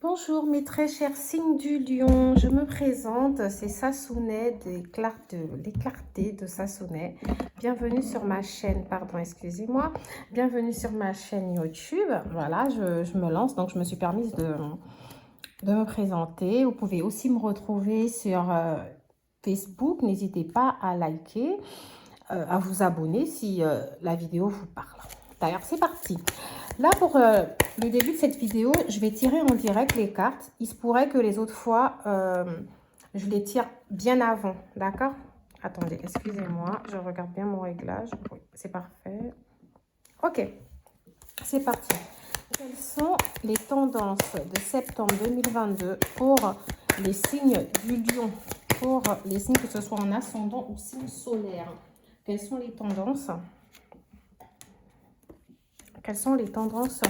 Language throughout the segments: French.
Bonjour mes très chers signes du lion, je me présente, c'est Sassounay des clartés de Sassounay. Bienvenue sur ma chaîne, pardon, excusez-moi, bienvenue sur ma chaîne YouTube. Voilà, je me lance, donc je me suis permise de me présenter. Vous pouvez aussi me retrouver sur Facebook, n'hésitez pas à liker, à vous abonner si la vidéo vous parle. D'ailleurs, c'est parti. Là, pour le début de cette vidéo, je vais tirer en direct les cartes. Il se pourrait que les autres fois, je les tire bien avant, d'accord? Attendez, excusez-moi, je regarde bien mon réglage. Oui, c'est parfait. Ok, c'est parti. Quelles sont les tendances de septembre 2022 pour les signes du lion? Pour les signes, que ce soit en ascendant ou signe solaire. Quelles sont les tendances? Quelles sont les tendances?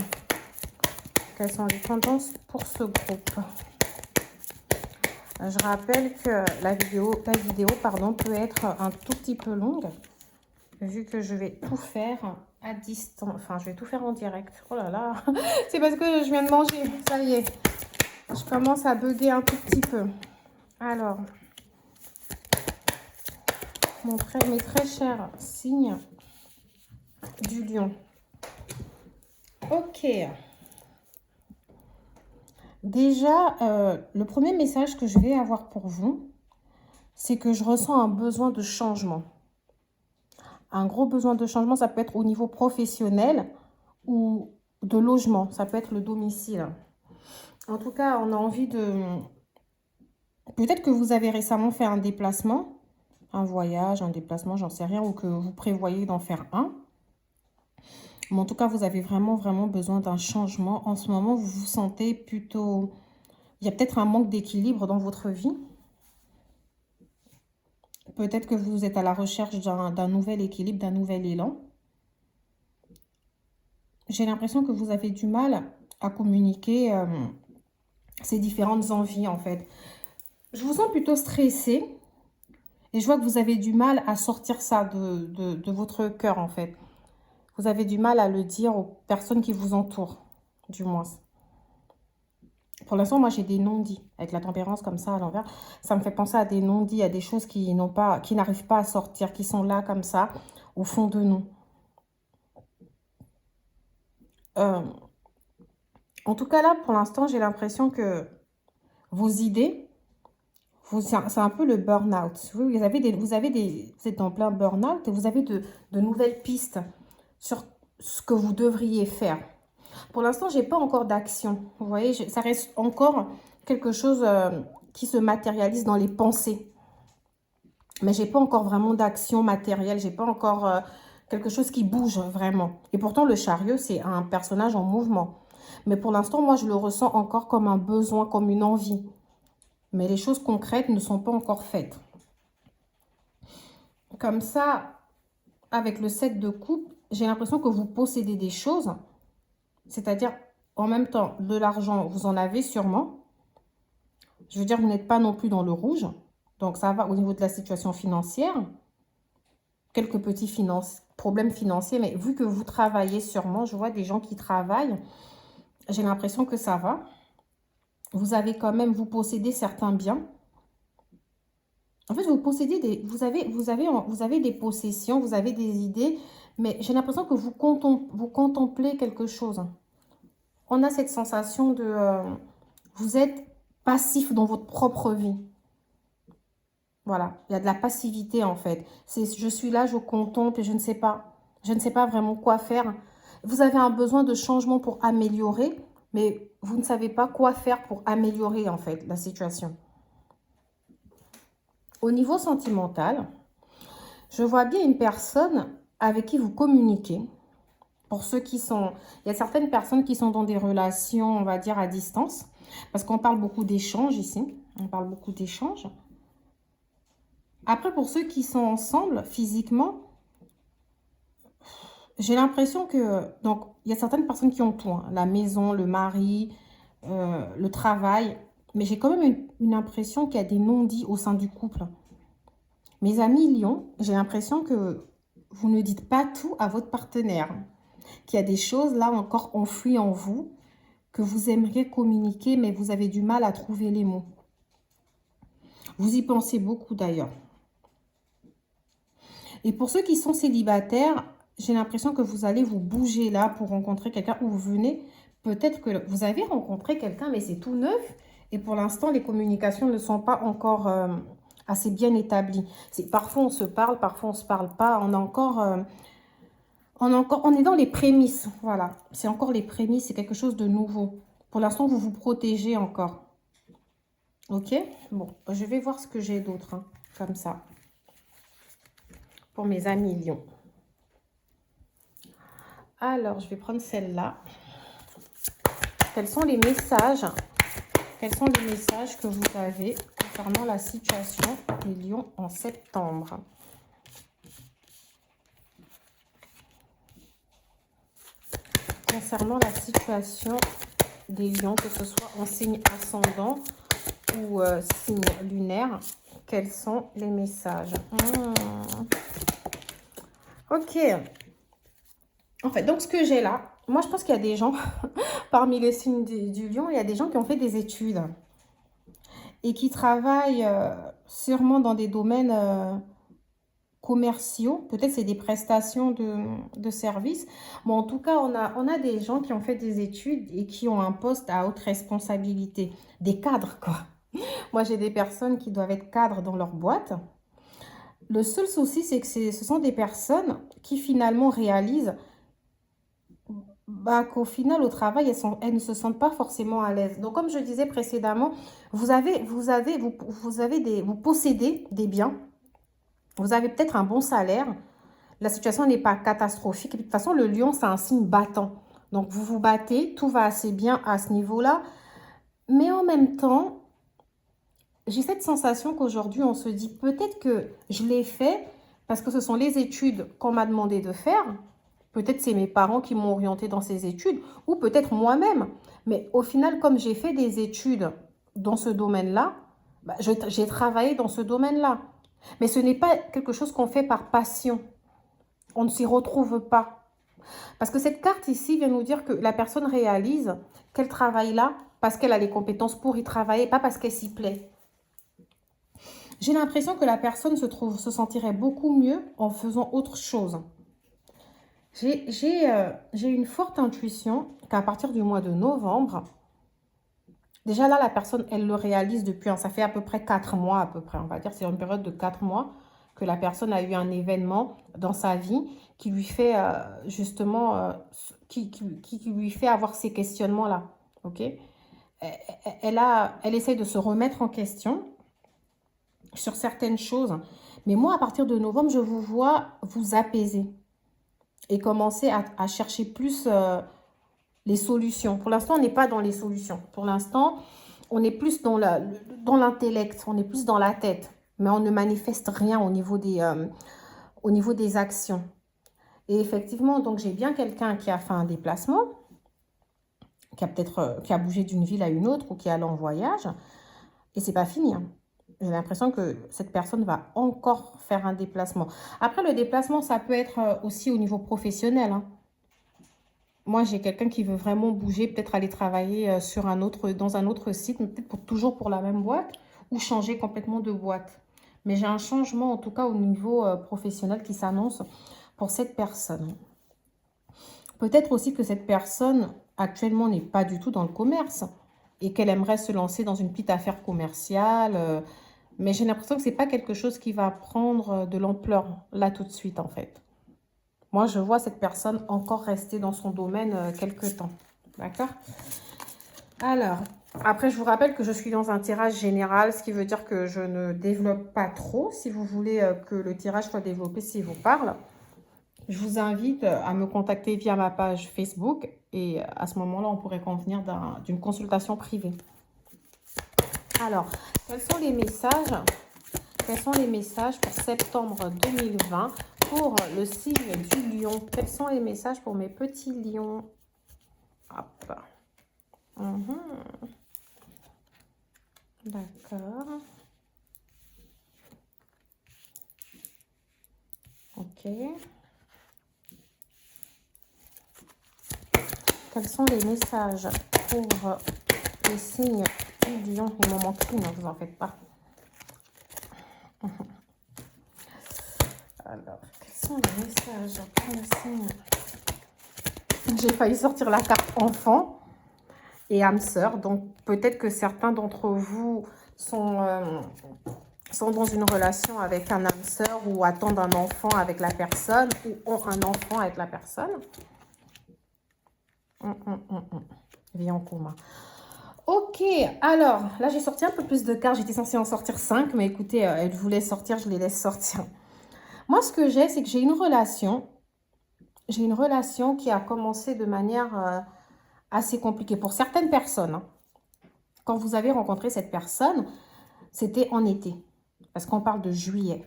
Quelles sont les tendances pour ce groupe? Je rappelle que la vidéo peut être un tout petit peu longue, vu que je vais tout faire à distance. Enfin, je vais tout faire en direct. Oh là là, c'est parce que je viens de manger. Ça y est, je commence à bugger un tout petit peu. Alors, mes très chers signes du lion. Ok. Déjà, le premier message que je vais avoir pour vous, c'est que je ressens un besoin de changement. Un gros besoin de changement, ça peut être au niveau professionnel ou de logement. Ça peut être le domicile. En tout cas, on a envie de... Peut-être que vous avez récemment fait un déplacement, un voyage, un déplacement, j'en sais rien, ou que vous prévoyez d'en faire un. Mais en tout cas, vous avez vraiment, vraiment besoin d'un changement. En ce moment, vous vous sentez plutôt... Il y a peut-être un manque d'équilibre dans votre vie. Peut-être que vous êtes à la recherche d'un nouvel équilibre, d'un nouvel élan. J'ai l'impression que vous avez du mal à communiquer ces différentes envies, en fait. Je vous sens plutôt stressé et je vois que vous avez du mal à sortir ça de votre cœur, en fait. Vous avez du mal à le dire aux personnes qui vous entourent, du moins. Pour l'instant, moi, j'ai des non-dits. Avec la tempérance comme ça à l'envers, ça me fait penser à des non-dits, à des choses qui n'arrivent pas à sortir, qui sont là comme ça, au fond de nous. En tout cas, là, pour l'instant, j'ai l'impression que vos idées, c'est un peu le burn-out. Vous êtes en plein burn-out et vous avez de nouvelles pistes sur ce que vous devriez faire. Pour l'instant, je n'ai pas encore d'action. Vous voyez, ça reste encore quelque chose qui se matérialise dans les pensées. Mais je n'ai pas encore vraiment d'action matérielle. Je n'ai pas encore quelque chose qui bouge vraiment. Et pourtant, le chariot, c'est un personnage en mouvement. Mais pour l'instant, moi, je le ressens encore comme un besoin, comme une envie. Mais les choses concrètes ne sont pas encore faites. Comme ça, avec le 7 de coupe, j'ai l'impression que vous possédez des choses. C'est-à-dire, en même temps, de l'argent, vous en avez sûrement. Je veux dire, vous n'êtes pas non plus dans le rouge. Donc, ça va au niveau de la situation financière. Quelques petits problèmes financiers. Mais vu que vous travaillez sûrement, je vois des gens qui travaillent. J'ai l'impression que ça va. Vous avez quand même, vous possédez certains biens. En fait, vous possédez vous avez des possessions, vous avez des idées. Mais j'ai l'impression que vous contemplez quelque chose. On a cette sensation de... vous êtes passif dans votre propre vie. Voilà, il y a de la passivité en fait. Je suis là, je contemple et je ne sais pas. Je ne sais pas vraiment quoi faire. Vous avez un besoin de changement pour améliorer, mais vous ne savez pas quoi faire pour améliorer en fait la situation. Au niveau sentimental, je vois bien une personne avec qui vous communiquez. Pour ceux qui sont... Il y a certaines personnes qui sont dans des relations, on va dire, à distance. Parce qu'on parle beaucoup d'échanges ici. On parle beaucoup d'échanges. Après, pour ceux qui sont ensemble physiquement, j'ai l'impression que... Donc, il y a certaines personnes qui ont tout. Hein, la maison, le mari, le travail. Mais j'ai quand même une impression qu'il y a des non-dits au sein du couple. Mes amis Lion, j'ai l'impression que vous ne dites pas tout à votre partenaire. Qu'il y a des choses là encore enfouies en vous que vous aimeriez communiquer, mais vous avez du mal à trouver les mots. Vous y pensez beaucoup d'ailleurs. Et pour ceux qui sont célibataires, j'ai l'impression que vous allez vous bouger là pour rencontrer quelqu'un, ou vous venez, peut-être que vous avez rencontré quelqu'un, mais c'est tout neuf. Et pour l'instant, les communications ne sont pas encore assez bien établies. Parfois, on se parle, parfois, on ne se parle pas. On est dans les prémices. Voilà, c'est encore les prémices, c'est quelque chose de nouveau. Pour l'instant, vous vous protégez encore. Ok? Bon, je vais voir ce que j'ai d'autre, hein, comme ça. Pour mes amis lions. Alors, je vais prendre celle-là. Quels sont les messages? Quels sont les messages que vous avez concernant la situation des lions en septembre? Concernant la situation des lions, que ce soit en signe ascendant ou signe lunaire, quels sont les messages? Ok. En fait, donc ce que j'ai là, moi je pense qu'il y a des gens, parmi les signes du lion, il y a des gens qui ont fait des études et qui travaillent sûrement dans des domaines commerciaux. Peut-être c'est des prestations de services. Bon, en tout cas, on a des gens qui ont fait des études et qui ont un poste à haute responsabilité. Des cadres, quoi. Moi, j'ai des personnes qui doivent être cadres dans leur boîte. Le seul souci, c'est que ce sont des personnes qui finalement réalisent qu'au final, au travail, elles ne se sentent pas forcément à l'aise. Donc, comme je disais précédemment, vous possédez des biens, vous avez peut-être un bon salaire, la situation n'est pas catastrophique. Et puis, de toute façon, le lion, c'est un signe battant. Donc, vous vous battez, tout va assez bien à ce niveau-là. Mais en même temps, j'ai cette sensation qu'aujourd'hui, on se dit peut-être que je l'ai fait parce que ce sont les études qu'on m'a demandé de faire. Peut-être c'est mes parents qui m'ont orienté dans ces études ou peut-être moi-même. Mais au final, comme j'ai fait des études dans ce domaine-là, j'ai travaillé dans ce domaine-là. Mais ce n'est pas quelque chose qu'on fait par passion. On ne s'y retrouve pas. Parce que cette carte ici vient nous dire que la personne réalise qu'elle travaille là parce qu'elle a les compétences pour y travailler, pas parce qu'elle s'y plaît. J'ai l'impression que la personne se sentirait beaucoup mieux en faisant autre chose. J'ai une forte intuition qu'à partir du mois de novembre, déjà là, la personne, elle le réalise depuis, ça fait à peu près 4 mois à peu près, on va dire, c'est une période de 4 mois que la personne a eu un événement dans sa vie qui lui fait justement, qui lui fait avoir ces questionnements-là, ok? Elle essaie de se remettre en question sur certaines choses. Mais moi, à partir de novembre, je vous vois vous apaiser et commencer à chercher plus les solutions. Pour l'instant, on n'est pas dans les solutions. Pour l'instant, on est plus dans l'intellect, on est plus dans la tête. Mais on ne manifeste rien au niveau des actions. Et effectivement, donc j'ai bien quelqu'un qui a fait un déplacement, qui a bougé d'une ville à une autre ou qui est allé en voyage. Et c'est pas fini, hein. J'ai l'impression que cette personne va encore faire un déplacement. Après, le déplacement, ça peut être aussi au niveau professionnel, hein. Moi, j'ai quelqu'un qui veut vraiment bouger, peut-être aller travailler dans un autre site, peut-être toujours pour la même boîte, ou changer complètement de boîte. Mais j'ai un changement, en tout cas, au niveau professionnel qui s'annonce pour cette personne. Peut-être aussi que cette personne, actuellement, n'est pas du tout dans le commerce et qu'elle aimerait se lancer dans une petite affaire commerciale. Mais j'ai l'impression que ce n'est pas quelque chose qui va prendre de l'ampleur là tout de suite, en fait. Moi, je vois cette personne encore rester dans son domaine quelques temps. D'accord? Alors, après, je vous rappelle que je suis dans un tirage général, ce qui veut dire que je ne développe pas trop. Si vous voulez que le tirage soit développé, s'il vous parle, je vous invite à me contacter via ma page Facebook. Et à ce moment-là, on pourrait convenir d'une consultation privée. Alors, quels sont les messages? Quels sont les messages pour septembre 2020 pour le signe du lion? Quels sont les messages pour mes petits lions? Hop. D'accord. Ok. Quels sont les messages pour les signes du lion. Il m'en manque une, ne vous en faites pas. Alors, quels sont les messages pour le signe? J'ai failli sortir la carte enfant et âme sœur. Donc, peut-être que certains d'entre vous sont dans une relation avec un âme sœur ou attendent un enfant avec la personne ou ont un enfant avec la personne. Vie en coma. Ok, alors, là, j'ai sorti un peu plus de cartes. J'étais censée en sortir 5, mais écoutez, elle voulait sortir, je les laisse sortir. Moi, ce que j'ai, c'est que j'ai une relation. J'ai une relation qui a commencé de manière assez compliquée pour certaines personnes. Hein. Quand vous avez rencontré cette personne, c'était en été, parce qu'on parle de juillet.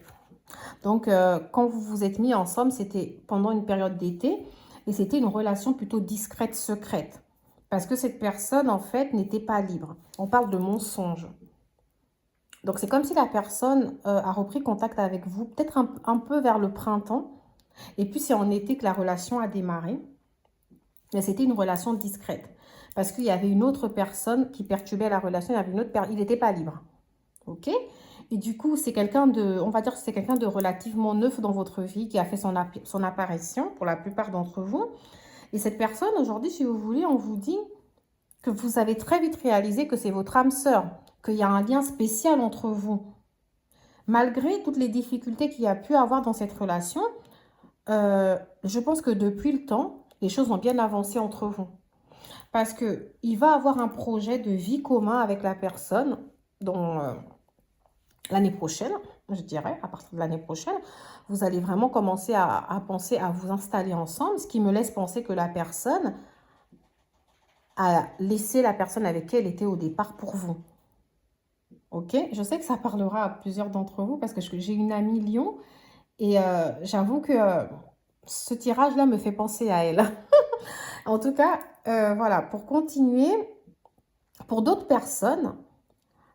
Donc, quand vous vous êtes mis ensemble, c'était pendant une période d'été, et c'était une relation plutôt discrète, secrète. Parce que cette personne, en fait, n'était pas libre. On parle de mensonge. Donc, c'est comme si la personne a repris contact avec vous, peut-être un peu vers le printemps. Et puis, c'est en été que la relation a démarré. Mais c'était une relation discrète. Parce qu'il y avait une autre personne qui perturbait la relation. Il y avait une autre il n'était pas libre. OK? Et du coup, c'est quelqu'un de, on va dire que c'est quelqu'un de relativement neuf dans votre vie qui a fait son apparition pour la plupart d'entre vous. Et cette personne, aujourd'hui, si vous voulez, on vous dit que vous avez très vite réalisé que c'est votre âme sœur, qu'il y a un lien spécial entre vous. Malgré toutes les difficultés qu'il y a pu avoir dans cette relation, je pense que depuis le temps, les choses ont bien avancé entre vous. Parce qu'il va avoir un projet de vie commun avec la personne dont l'année prochaine, je dirais, à partir de l'année prochaine, vous allez vraiment commencer à penser à vous installer ensemble, ce qui me laisse penser que la personne a laissé la personne avec qui elle était au départ pour vous. Ok? Je sais que ça parlera à plusieurs d'entre vous parce que j'ai une amie Lion et j'avoue que ce tirage-là me fait penser à elle. En tout cas, voilà, pour continuer, pour d'autres personnes,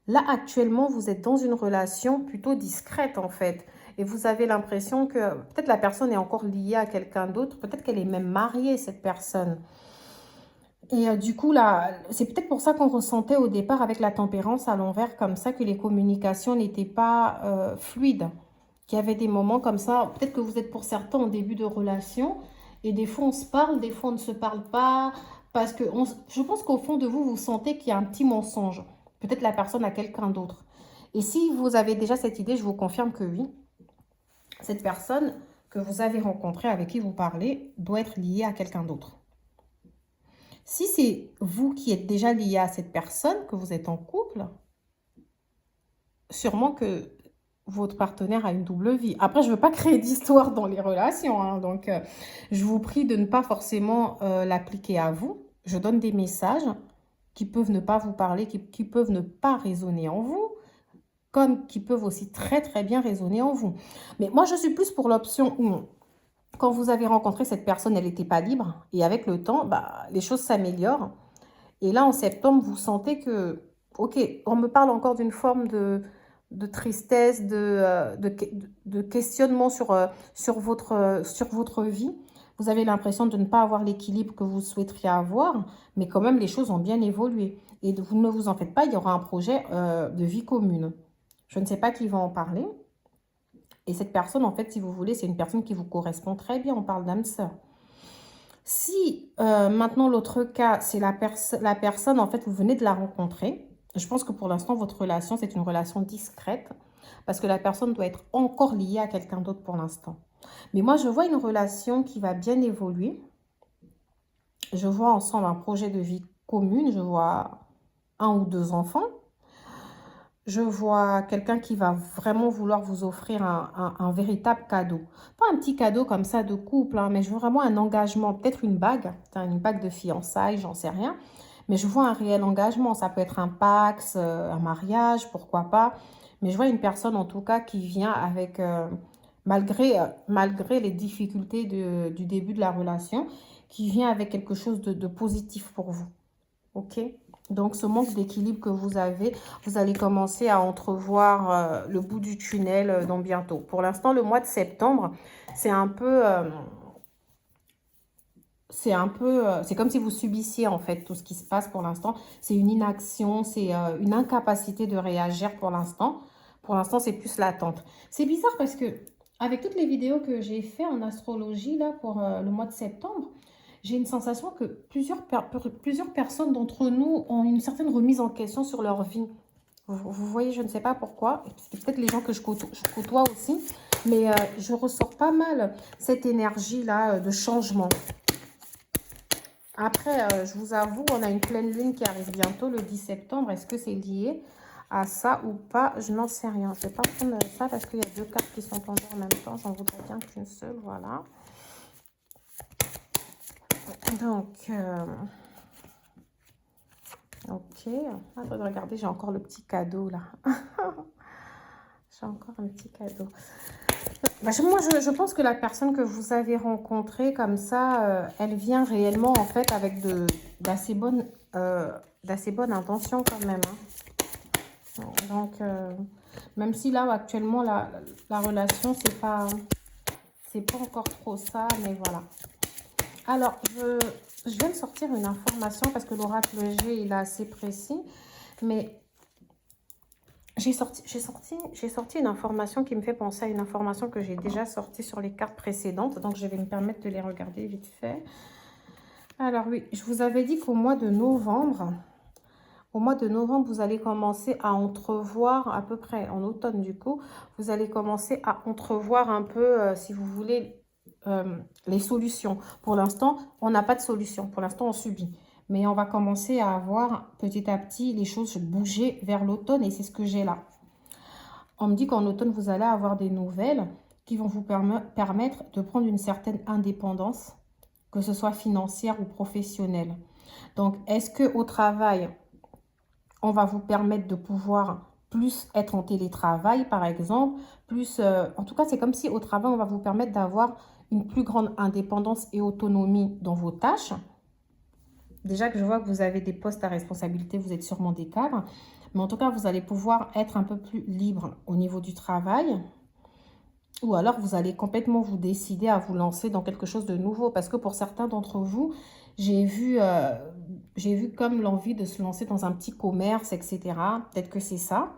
là, actuellement, vous êtes dans une relation plutôt discrète, en fait. Et vous avez l'impression que peut-être la personne est encore liée à quelqu'un d'autre. Peut-être qu'elle est même mariée, cette personne. Et du coup, là, c'est peut-être pour ça qu'on ressentait au départ avec la tempérance à l'envers, comme ça, que les communications n'étaient pas fluides. Qu'il y avait des moments comme ça. Peut-être que vous êtes pour certains en début de relation. Et des fois, on se parle, des fois, on ne se parle pas. Parce que je pense qu'au fond de vous, vous sentez qu'il y a un petit mensonge. Peut-être la personne a quelqu'un d'autre. Et si vous avez déjà cette idée, je vous confirme que oui. Cette personne que vous avez rencontrée, avec qui vous parlez, doit être liée à quelqu'un d'autre. Si c'est vous qui êtes déjà lié à cette personne, que vous êtes en couple, sûrement que votre partenaire a une double vie. Après, je ne veux pas créer d'histoire dans les relations, hein, donc je vous prie de ne pas forcément l'appliquer à vous. Je donne des messages qui peuvent ne pas vous parler, qui peuvent ne pas résonner en vous, comme qui peuvent aussi très très bien résonner en vous. Mais moi, je suis plus pour l'option où, quand vous avez rencontré cette personne, elle n'était pas libre, et avec le temps, bah, les choses s'améliorent. Et là, en septembre, vous sentez que, ok, on me parle encore d'une forme de tristesse, de questionnement sur votre vie. Vous avez l'impression de ne pas avoir l'équilibre que vous souhaiteriez avoir, mais quand même, les choses ont bien évolué. Et vous ne vous en faites pas, il y aura un projet de vie commune. Je ne sais pas qui va en parler. Et cette personne, en fait, si vous voulez, c'est une personne qui vous correspond très bien. On parle d'âme sœur. Si maintenant l'autre cas, c'est la personne, en fait, vous venez de la rencontrer. Je pense que pour l'instant, votre relation, c'est une relation discrète parce que la personne doit être encore liée à quelqu'un d'autre pour l'instant. Mais moi, je vois une relation qui va bien évoluer. Je vois ensemble un projet de vie commune. Je vois 1 ou 2 enfants. Je vois quelqu'un qui va vraiment vouloir vous offrir un véritable cadeau. Pas un petit cadeau comme ça de couple, hein, mais je veux vraiment un engagement. Peut-être une bague de fiançailles, j'en sais rien. Mais je vois un réel engagement. Ça peut être un Pacs, un mariage, pourquoi pas. Mais je vois une personne en tout cas qui vient avec, malgré les difficultés du début de la relation, qui vient avec quelque chose de positif pour vous. Ok? Donc, ce manque d'équilibre que vous avez, vous allez commencer à entrevoir le bout du tunnel dans bientôt. Pour l'instant, le mois de septembre, c'est un peu c'est un peu, c'est comme si vous subissiez en fait tout ce qui se passe pour l'instant. C'est une inaction, c'est une incapacité de réagir pour l'instant. Pour l'instant, c'est plus l'attente. C'est bizarre parce que avec toutes les vidéos que j'ai fait en astrologie là pour le mois de septembre, j'ai une sensation que plusieurs personnes d'entre nous ont une certaine remise en question sur leur vie. Vous voyez, je ne sais pas pourquoi. C'est peut-être les gens que je côtoie aussi. Mais je ressors pas mal cette énergie-là de changement. Après, je vous avoue, on a une pleine lune qui arrive bientôt, le 10 septembre. Est-ce que c'est lié à ça ou pas? Je n'en sais rien. Je ne vais pas prendre ça parce qu'il y a deux cartes qui sont tombées en même temps. J'en voudrais bien qu'une seule, voilà. Donc, ok. Attends, regardez, j'ai encore le petit cadeau, là. J'ai encore un petit cadeau. Moi, je pense que la personne que vous avez rencontrée comme ça, elle vient réellement, en fait, avec d'assez bonnes intentions quand même. Hein. Donc, même si là, actuellement, la relation, c'est pas encore trop ça, mais voilà. Alors, je viens de sortir une information parce que l'oracle G, il est assez précis, mais j'ai sorti une information qui me fait penser à une information que j'ai déjà sortie sur les cartes précédentes. Donc, je vais me permettre de les regarder vite fait. Alors oui, je vous avais dit qu'au mois de novembre, vous allez commencer à entrevoir, à peu près en automne du coup, vous allez commencer à entrevoir un peu, si vous voulez, les solutions. Pour l'instant, on n'a pas de solution. Pour l'instant, on subit. Mais on va commencer à avoir petit à petit les choses bouger vers l'automne et c'est ce que j'ai là. On me dit qu'en automne, vous allez avoir des nouvelles qui vont vous permettre de prendre une certaine indépendance, que ce soit financière ou professionnelle. Donc, est-ce qu'au travail, on va vous permettre de pouvoir plus être en télétravail, par exemple, plus, en tout cas, c'est comme si au travail, on va vous permettre d'avoir une plus grande indépendance et autonomie dans vos tâches. Déjà que je vois que vous avez des postes à responsabilité, vous êtes sûrement des cadres. Mais en tout cas, vous allez pouvoir être un peu plus libre au niveau du travail. Ou alors, vous allez complètement vous décider à vous lancer dans quelque chose de nouveau. Parce que pour certains d'entre vous, j'ai vu comme l'envie de se lancer dans un petit commerce, etc. Peut-être que c'est ça.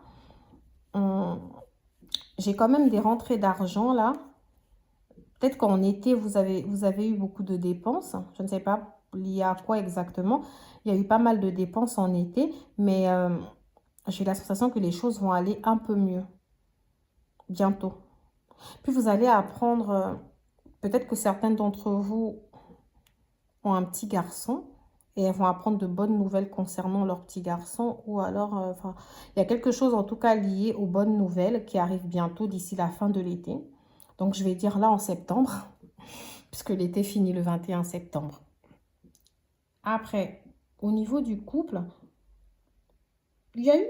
J'ai quand même des rentrées d'argent là. Peut-être qu'en été, vous avez eu beaucoup de dépenses. Je ne sais pas liées à quoi exactement. Il y a eu pas mal de dépenses en été. Mais j'ai la sensation que les choses vont aller un peu mieux. Bientôt. Puis vous allez apprendre, peut-être que certains d'entre vous ont un petit garçon et elles vont apprendre de bonnes nouvelles concernant leur petit garçon. Ou alors, il y a quelque chose en tout cas lié aux bonnes nouvelles qui arrive bientôt d'ici la fin de l'été. Donc je vais dire là en septembre, puisque l'été finit le 21 septembre. Après, au niveau du couple, il y a eu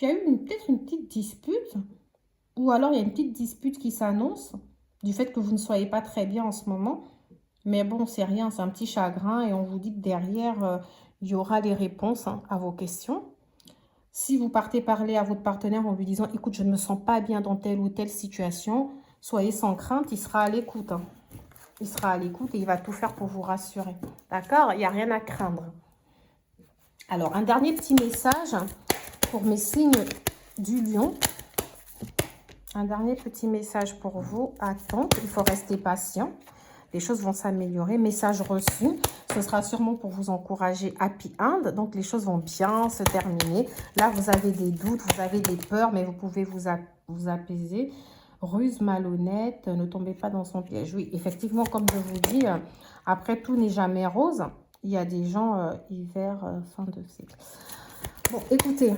peut-être une petite dispute. Ou alors, il y a une petite dispute qui s'annonce du fait que vous ne soyez pas très bien en ce moment. Mais bon, c'est rien, c'est un petit chagrin. Et on vous dit que derrière, il y aura les réponses à vos questions. Si vous partez parler à votre partenaire en lui disant « Écoute, je ne me sens pas bien dans telle ou telle situation », soyez sans crainte, il sera à l'écoute. Hein. Il sera à l'écoute et il va tout faire pour vous rassurer. D'accord? Il n'y a rien à craindre. Alors, un dernier petit message pour mes signes du lion. Un dernier petit message pour vous. Attente, il faut rester patient. Les choses vont s'améliorer. Message reçu. Ce sera sûrement pour vous encourager happy end. Donc, les choses vont bien se terminer. Là, vous avez des doutes, vous avez des peurs, mais vous pouvez vous apaiser. Ruse, malhonnête, ne tombez pas dans son piège. Oui, effectivement, comme je vous dis, après, tout n'est jamais rose. Il y a des gens hiver, fin de cycle. Bon, écoutez...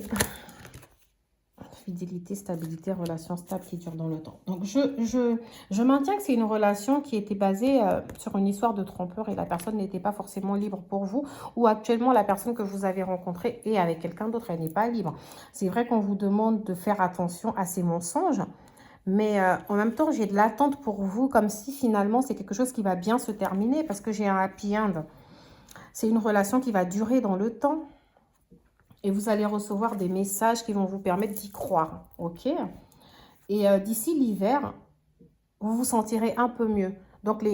Fidélité, stabilité, relation stable qui dure dans le temps. Donc, je maintiens que c'est une relation qui était basée sur une histoire de trompeur et la personne n'était pas forcément libre pour vous. Ou actuellement, la personne que vous avez rencontrée est avec quelqu'un d'autre, elle n'est pas libre. C'est vrai qu'on vous demande de faire attention à ces mensonges. Mais en même temps, j'ai de l'attente pour vous comme si finalement, c'est quelque chose qui va bien se terminer parce que j'ai un happy end. C'est une relation qui va durer dans le temps. Et vous allez recevoir des messages qui vont vous permettre d'y croire, ok? Et d'ici l'hiver, vous vous sentirez un peu mieux. Donc,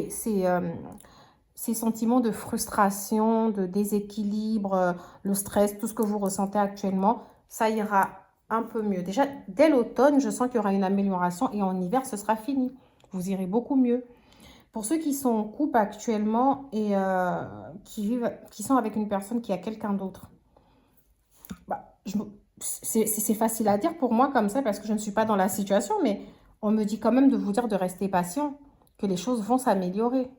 ces sentiments de frustration, de déséquilibre, le stress, tout ce que vous ressentez actuellement, ça ira un peu mieux. Déjà, dès l'automne, je sens qu'il y aura une amélioration et en hiver, ce sera fini. Vous irez beaucoup mieux. Pour ceux qui sont en couple actuellement et qui sont avec une personne qui a quelqu'un d'autre, bah, c'est facile à dire pour moi comme ça parce que je ne suis pas dans la situation, mais on me dit quand même de vous dire de rester patient, que les choses vont s'améliorer.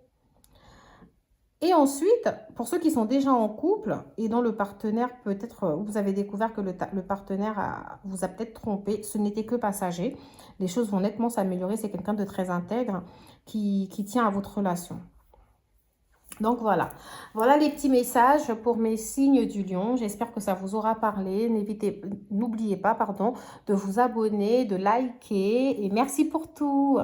Et ensuite, pour ceux qui sont déjà en couple et dont le partenaire peut-être, vous avez découvert que le partenaire vous a peut-être trompé, ce n'était que passager. Les choses vont nettement s'améliorer. C'est quelqu'un de très intègre qui tient à votre relation. Donc voilà, voilà les petits messages pour mes signes du lion. J'espère que ça vous aura parlé. N'oubliez pas, pardon, de vous abonner, de liker et merci pour tout.